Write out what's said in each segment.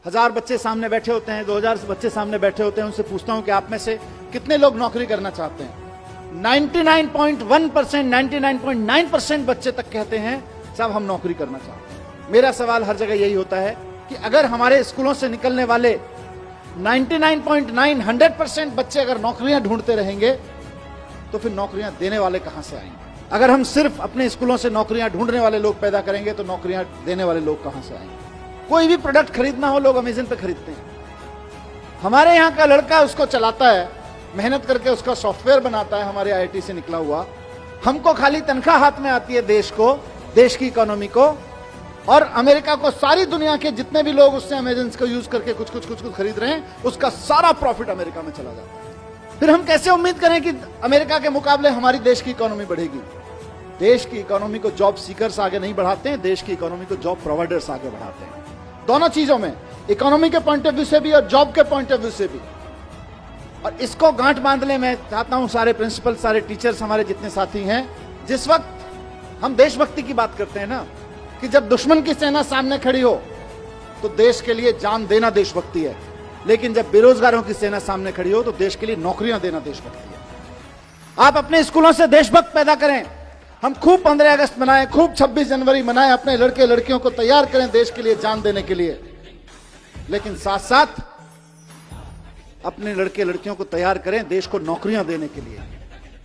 1000 बच्चे सामने बैठे होते हैं, 2000 बच्चे सामने बैठे होते हैं, उनसे पूछता हूं कि आप में से कितने लोग नौकरी करना चाहते हैं। 99.1%, 99.9% बच्चे तक कहते हैं साहब हम नौकरी करना चाहते हैं। मेरा सवाल हर जगह यही होता है कि अगर हमारे स्कूलों से निकलने वाले 99.9, 100% बच्चे अगर नौकरियां ढूंढते रहेंगे तो फिर नौकरियां देने वाले कहां से आएंगे? अगर हम सिर्फ अपने स्कूलों से नौकरियां ढूंढने वाले लोग पैदा करेंगे तो नौकरियां देने वाले लोग कहां से आएंगे? कोई भी प्रोडक्ट खरीदना हो लोग अमेज़न पे खरीदते हैं। हमारे यहां का लड़का उसको चलाता है, मेहनत करके उसका सॉफ्टवेयर बनाता है, हमारे आईआईटी से निकला हुआ। हमको खाली तनख्वाह हाथ में आती है देश को, देश की इकोनॉमी को, और अमेरिका को, सारी दुनिया के जितने भी लोग उससे अमेज़न को यूज करके कुछ खरीद रहे हैं, उसका सारा प्रॉफिट अमेरिका में चला जाता है। फिर हम कैसे उम्मीद करें कि अमेरिका के मुकाबले हमारी देश की इकोनॉमी बढ़ेगी? देश की इकोनॉमी को जॉब सीकर्स आगे नहीं बढ़ाते हैं, देश की इकोनॉमी को जॉब प्रोवाइडर्स आगे बढ़ाते हैं। दोनों चीजों में, इकोनॉमी के पॉइंट ऑफ व्यू से भी और जॉब के पॉइंट ऑफ व्यू से भी। और इसको गांठ बांधने में चाहता हूं सारे प्रिंसिपल, सारे टीचर्स, हमारे जितने साथी हैं। जिस वक्त हम देशभक्ति की बात करते हैं ना, कि जब दुश्मन की सेना सामने खड़ी हो तो देश के लिए जान देना देशभक्ति है, लेकिन जब बेरोजगारों की सेना सामने खड़ी हो तो देश के लिए नौकरियां देना देशभक्ति है। आप अपने स्कूलों से देशभक्त पैदा करें। हम खूब 15 अगस्त मनाएं, खूब 26 जनवरी मनाएं, अपने लड़के लड़कियों को तैयार करें देश के लिए जान देने के लिए, लेकिन साथ साथ अपने लड़के लड़कियों को तैयार करें देश को नौकरियां देने के लिए।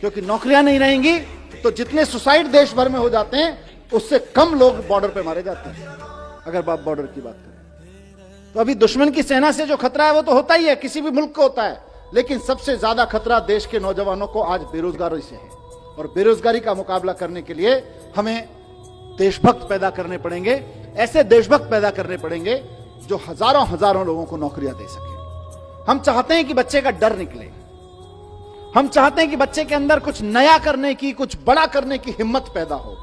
क्योंकि नौकरियां नहीं रहेंगी तो जितने सुसाइड देश भर में हो जाते हैं उससे कम लोग बॉर्डर पे मारे जाते हैं। अगर आप बॉर्डर की बात करें तो अभी दुश्मन की सेना से जो खतरा है वो तो होता ही है, किसी भी मुल्क को होता है, लेकिन सबसे ज्यादा खतरा देश के नौजवानों को आज बेरोजगारी से है। और बेरोजगारी का मुकाबला करने के लिए हमें देशभक्त पैदा करने पड़ेंगे, ऐसे देशभक्त पैदा करने पड़ेंगे जो हजारों हजारों लोगों को नौकरियां दे सके। हम चाहते हैं कि बच्चे का डर निकले, हम चाहते हैं कि बच्चे के अंदर कुछ नया करने की, कुछ बड़ा करने की हिम्मत पैदा हो।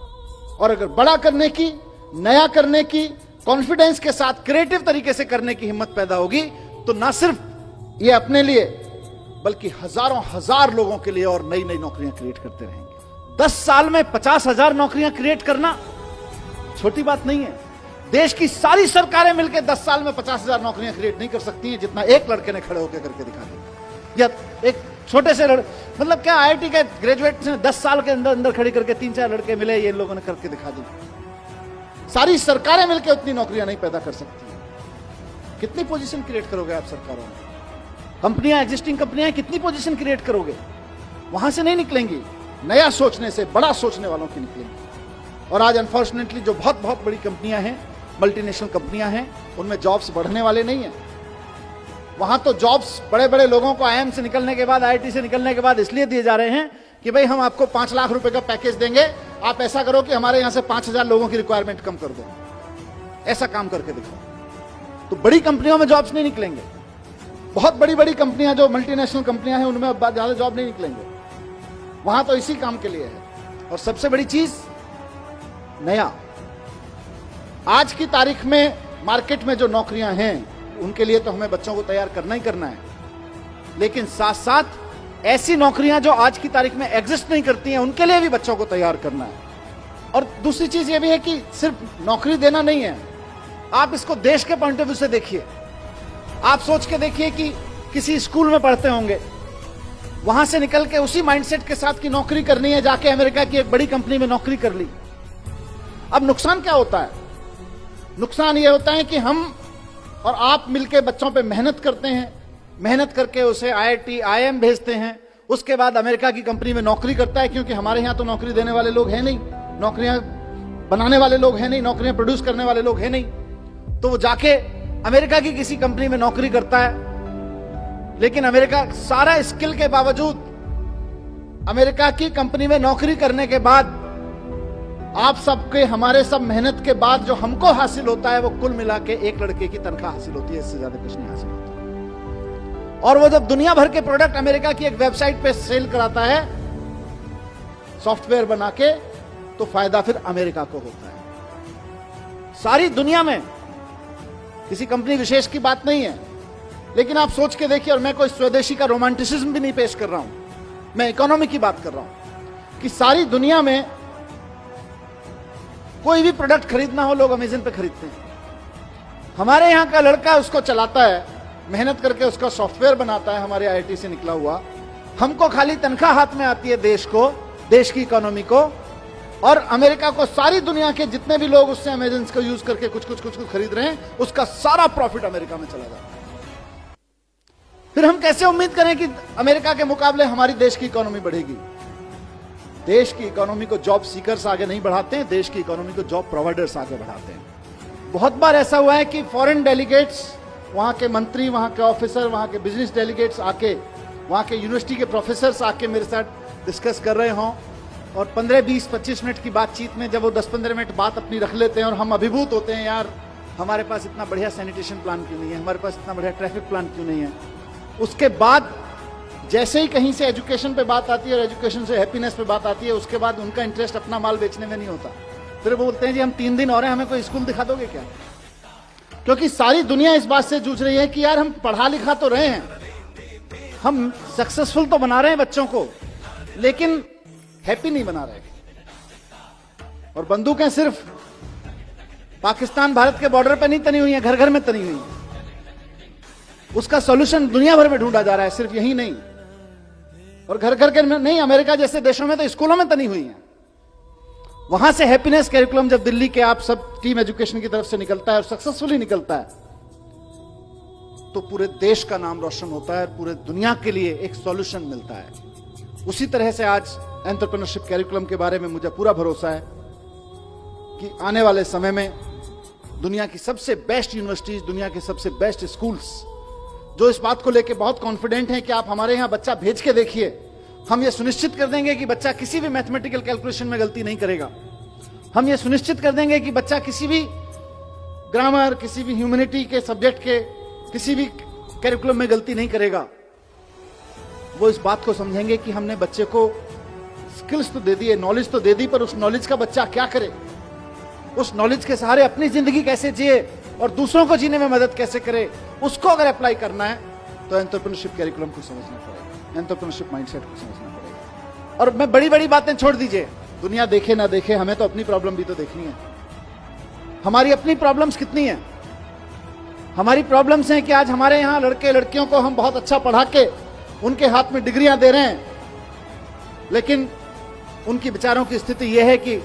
और अगर बड़ा करने की, नया करने की, कॉन्फिडेंस के साथ क्रिएटिव तरीके से करने की हिम्मत पैदा होगी तो ना सिर्फ ये अपने लिए बल्कि हजारों हजार लोगों के लिए और नई नई नौकरियां क्रिएट करते रहेंगे। 10 साल में 50,000 नौकरियां क्रिएट करना छोटी बात नहीं है। देश की सारी सरकारें मिलकर 10 साल में 50,000 नौकरियां क्रिएट नहीं कर सकती हैं, जितना एक लड़के ने खड़े होकर करके दिखा दिया। या एक छोटे से मतलब क्या आईआईटी के ग्रेजुएट ने 10 साल के अंदर खड़ी करके 3-4 लड़के मिले, ये लोगों ने करके दिखा दी। सारी सरकारें मिलकर उतनी नौकरियां नहीं पैदा कर सकती। कितनी पोजीशन क्रिएट करोगे आप सरकारों में? कंपनियां, एग्जिस्टिंग कंपनियां कितनी पोजीशन क्रिएट करोगे? वहां से नहीं निकलेंगी, नया सोचने से, बड़ा सोचने वालों की निकलेंगी। और आज अनफॉर्चुनेटली जो बहुत बहुत बड़ी कंपनियां हैं, मल्टीनेशनल कंपनियां हैं, उनमें जॉब्स बढ़ने वाले नहीं है। वहां तो जॉब्स बड़े बड़े लोगों को आईआईएम से निकलने के बाद, आईआईटी से निकलने के बाद इसलिए दिए जा रहे हैं कि भाई हम आपको 5 लाख रुपए का पैकेज देंगे, आप ऐसा करो कि हमारे यहां से 5,000 लोगों की रिक्वायरमेंट कम कर दो। ऐसा काम करके दिखाओ। तो बड़ी कंपनियों में जॉब्स नहीं निकलेंगे। बहुत बड़ी बड़ी कंपनियां जो मल्टीनेशनल कंपनियां हैं उनमें ज्यादा जॉब नहीं निकलेंगे। वहां तो इसी काम के लिए है। और सबसे बड़ी चीज, नया। आज की तारीख में मार्केट में जो नौकरियां हैं उनके लिए तो हमें बच्चों को तैयार करना ही करना है, लेकिन साथ साथ ऐसी नौकरियां जो आज की तारीख में एग्जिस्ट नहीं करती हैं उनके लिए भी बच्चों को तैयार करना है। और दूसरी चीज ये भी है कि सिर्फ नौकरी देना नहीं है, आप इसको देश के पॉइंट ऑफ व्यू से देखिए। आप सोच के देखिए कि किसी स्कूल में पढ़ते होंगे, वहां से निकल के उसी माइंडसेट के साथ की नौकरी करनी है, जाके अमेरिका की एक बड़ी कंपनी में नौकरी कर ली। अब नुकसान क्या होता है? नुकसान यह होता है कि हम और आप मिलके बच्चों पे मेहनत करते हैं, मेहनत करके उसे आईआईटी, आईएम भेजते हैं, उसके बाद अमेरिका की कंपनी में नौकरी करता है, क्योंकि हमारे यहां तो नौकरी देने वाले लोग हैं नहीं, नौकरियां बनाने वाले लोग हैं नहीं, नौकरियां प्रोड्यूस करने वाले लोग हैं नहीं। तो वो जाके अमेरिका की किसी कंपनी में नौकरी करता है, लेकिन अमेरिका सारा स्किल के बावजूद, अमेरिका की कंपनी में नौकरी करने के बाद आप सबके, हमारे सब मेहनत के बाद जो हमको हासिल होता है वो कुल मिला के एक लड़के की तनख्वाह हासिल होती है, इससे ज्यादा कुछ नहीं हासिल होता। और वो जब दुनिया भर के प्रोडक्ट अमेरिका की एक वेबसाइट पे सेल कराता है सॉफ्टवेयर बना के, तो फायदा फिर अमेरिका को होता है। सारी दुनिया में किसी कंपनी विशेष की बात नहीं है, लेकिन आप सोच के देखिए, और मैं कोई स्वदेशी का रोमांटिसिज्म भी नहीं पेश कर रहा हूं, मैं इकोनॉमी की बात कर रहा हूं कि सारी दुनिया में कोई भी प्रोडक्ट खरीदना हो लोग अमेज़न पे खरीदते हैं। हमारे यहां का लड़का उसको चलाता है, मेहनत करके उसका सॉफ्टवेयर बनाता है, हमारे आईआईटी से निकला हुआ। हमको खाली तनख्वाह हाथ में आती है देश को, देश की इकोनॉमी को, और अमेरिका को सारी दुनिया के जितने भी लोग उससे अमेजन को यूज करके कुछ खरीद रहे हैं, उसका सारा प्रॉफिट अमेरिका में चला जाता है। फिर हम कैसे उम्मीद करें कि अमेरिका के मुकाबले हमारी देश की इकोनॉमी बढ़ेगी? देश की इकोनॉमी को जॉब सीकर्स आगे नहीं बढ़ाते हैं, देश की इकोनॉमी को जॉब प्रोवाइडर्स आगे बढ़ाते हैं। बहुत बार ऐसा हुआ है कि फॉरेन डेलीगेट्स, वहां के मंत्री, वहां के ऑफिसर, वहां के बिजनेस डेलीगेट्स आके, वहां के यूनिवर्सिटी के प्रोफेसर्स आके मेरे साथ डिस्कस कर रहे हों, और 15, 20, 25 मिनट की बातचीत में जब वो 10-15 मिनट बात अपनी रख लेते हैं और हम अभिभूत होते हैं, यार हमारे पास इतना बढ़िया सैनिटेशन प्लान क्यों नहीं है, हमारे पास इतना बढ़िया ट्रैफिक प्लान क्यों नहीं है। उसके बाद जैसे ही कहीं से एजुकेशन पे बात आती है और एजुकेशन से हैप्पीनेस पे बात आती है, उसके बाद उनका इंटरेस्ट अपना माल बेचने में नहीं होता। फिर वो बोलते हैं जी हम 3 दिन और हैं, हमें कोई स्कूल दिखा दोगे क्या? क्योंकि सारी दुनिया इस बात से जूझ रही है कि यार हम पढ़ा लिखा तो रहे हैं, हम सक्सेसफुल तो बना रहे हैं बच्चों को, लेकिन हैप्पी नहीं बना रहे। और बंदूकें सिर्फ पाकिस्तान भारत के बॉर्डर पे नहीं तनी हुई हैं, घर घर में तनी हुई हैं। उसका सॉल्यूशन दुनिया भर में ढूंढा जा रहा है, सिर्फ यही नहीं। और घर घर के नहीं, अमेरिका जैसे देशों में तो स्कूलों में तनी हुई हैं। वहां से हैप्पीनेस कैरिकुलम जब दिल्ली के आप सब टीम एजुकेशन की तरफ से निकलता है और सक्सेसफुली निकलता है, तो पूरे देश का नाम रोशन होता है, पूरे दुनिया के लिए एक सॉल्यूशन मिलता है। उसी तरह से आज एंटरप्रेन्योरशिप कैरिकुलम के बारे में मुझे पूरा भरोसा है कि आने वाले समय में दुनिया की सबसे बेस्ट यूनिवर्सिटीज, दुनिया के सबसे बेस्ट स्कूल्स जो इस बात को लेकर बहुत कॉन्फिडेंट हैं कि आप हमारे यहां बच्चा भेज के देखिए, हम ये सुनिश्चित कर देंगे कि बच्चा किसी भी मैथमेटिकल कैलकुलेशन में गलती नहीं करेगा। हम ये सुनिश्चित कर देंगे कि बच्चा किसी भी ग्रामर, किसी भी ह्यूमैनिटी के सब्जेक्ट के किसी भी कैरिकुलम में गलती नहीं करेगा। वो इस बात को समझेंगे कि हमने बच्चे को स्किल्स तो दे दी है, नॉलेज तो दे दी, पर उस नॉलेज का बच्चा क्या करे, उस नॉलेज के सहारे अपनी जिंदगी कैसे जिए और दूसरों को जीने में मदद कैसे करे, उसको अगर अप्लाई करना है तो एंटरप्रेन्योरशिप कैरिकुलम को समझना पड़ेगा, एंटरप्रेन्योरशिप माइंडसेट को समझना पड़ेगा। और मैं बड़ी बड़ी बातें छोड़ दीजिए, दुनिया देखे ना देखे, हमें तो अपनी प्रॉब्लम भी तो देखनी है। हमारी अपनी प्रॉब्लम्स कितनी है? हमारी प्रॉब्लम्स हैं कि आज हमारे यहां लड़के लड़कियों को हम बहुत अच्छा पढ़ा के उनके हाथ में डिग्रियां दे रहे हैं, लेकिन उनकी बेचारों की स्थिति यह है कि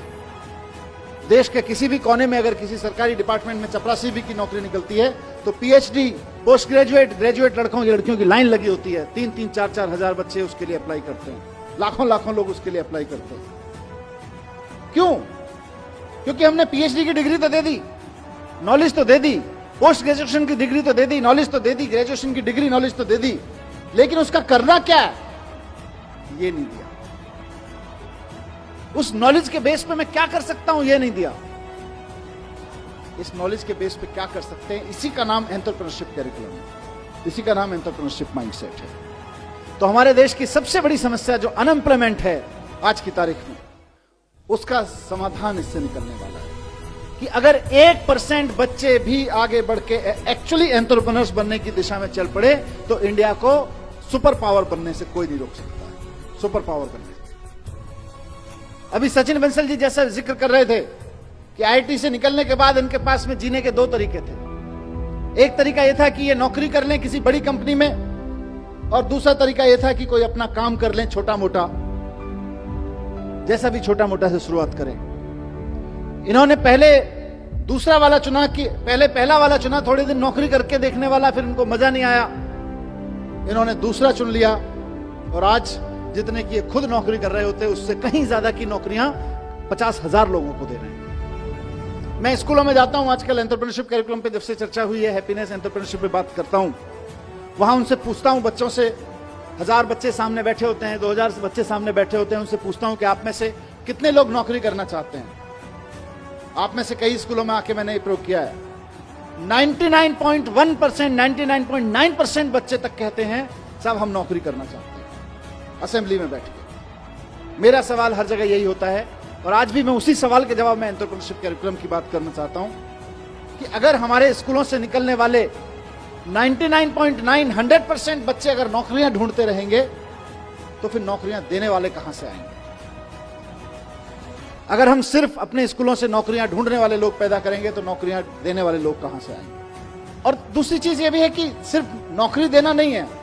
देश के किसी भी कोने में अगर किसी सरकारी डिपार्टमेंट में चपरासी भी की नौकरी निकलती है तो पीएचडी, पोस्ट ग्रेजुएट, ग्रेजुएट लड़कों की लड़कियों की लाइन लगी होती है। 3-3, 4-4 हजार बच्चे उसके लिए अप्लाई करते हैं, लाखों लोग उसके लिए अप्लाई करते हैं। क्यों? क्योंकि हमने पीएचडी की डिग्री तो दे दी, नॉलेज तो दे दी, पोस्ट ग्रेजुएशन की डिग्री तो दे दी, नॉलेज तो दे दी, ग्रेजुएशन की डिग्री नॉलेज तो दे दी, लेकिन उसका करना क्या है ये नहीं दिया। उस नॉलेज के बेस पे मैं क्या कर सकता हूं ये नहीं दिया। इस नॉलेज के बेस पे क्या कर सकते हैं, इसी का नाम एंटरप्रेन्योरशिप कैरिकुलम है, इसी का नाम एंटरप्रेन्योरशिप माइंडसेट है। तो हमारे देश की सबसे बड़ी समस्या जो अनएम्प्लॉयमेंट है आज की तारीख में, उसका समाधान इससे निकलने वाला है कि अगर 1% बच्चे भी आगे बढ़ के एक्चुअली एंटरप्रेन्योर्स बनने की दिशा में चल पड़े तो इंडिया को सुपर पावर बनने से कोई नहीं रोक सकता है। सुपर पावर बनने से अभी सचिन बंसल जी जैसा जिक्र कर रहे थे कि आईआईटी से निकलने के बाद इनके पास में जीने के 2 तरीके थे। एक तरीका यह था कि ये नौकरी कर लें किसी बड़ी कंपनी में, और दूसरा तरीका यह था कि कोई अपना काम कर लें छोटा मोटा, जैसा भी छोटा मोटा से शुरुआत करें। इन्होंने पहले दूसरा वाला चुना कि पहले पहला वाला चुना, थोड़े दिन नौकरी करके देखने वाला, फिर इनको मजा नहीं आया, इन्होंने दूसरा चुन लिया। और आज जितने की खुद नौकरी कर रहे होते उससे कहीं ज्यादा की नौकरियां 50,000 लोगों को दे रहे हैं। मैं स्कूलों में जाता हूं, आजकल एंटरप्रेन्योरशिप कैरिकुलम पे जब से चर्चा हुई है, हैप्पीनेस एंटरप्रेन्योरशिप पे बात करता हूं, वहां उनसे पूछता हूं, बच्चों से 1000 बच्चे सामने बैठे होते हैं, 2000 बच्चे सामने बैठे होते हैं, उनसे पूछता हूं कि आप में से कितने लोग नौकरी करना चाहते हैं। आप में से कई स्कूलों में आके मैंने ये प्रयोग किया है, 99.1%, 99.9% बच्चे तक कहते हैं साहब हम नौकरी करना चाहते हैं, असेंबली में बैठ के। मेरा सवाल हर जगह यही होता है, और आज भी मैं उसी सवाल के जवाब में एंटरप्रेन्योरशिप कैरिकुलम की बात करना चाहता हूं कि अगर हमारे स्कूलों से निकलने वाले 99.9, 100% बच्चे अगर नौकरियां ढूंढते रहेंगे तो फिर नौकरियां देने वाले कहां से आएंगे? अगर हम सिर्फ अपने स्कूलों से नौकरियां ढूंढने वाले लोग पैदा करेंगे तो नौकरियां देने वाले लोग कहां से आएंगे? और दूसरी चीज ये भी है कि सिर्फ नौकरी देना नहीं है,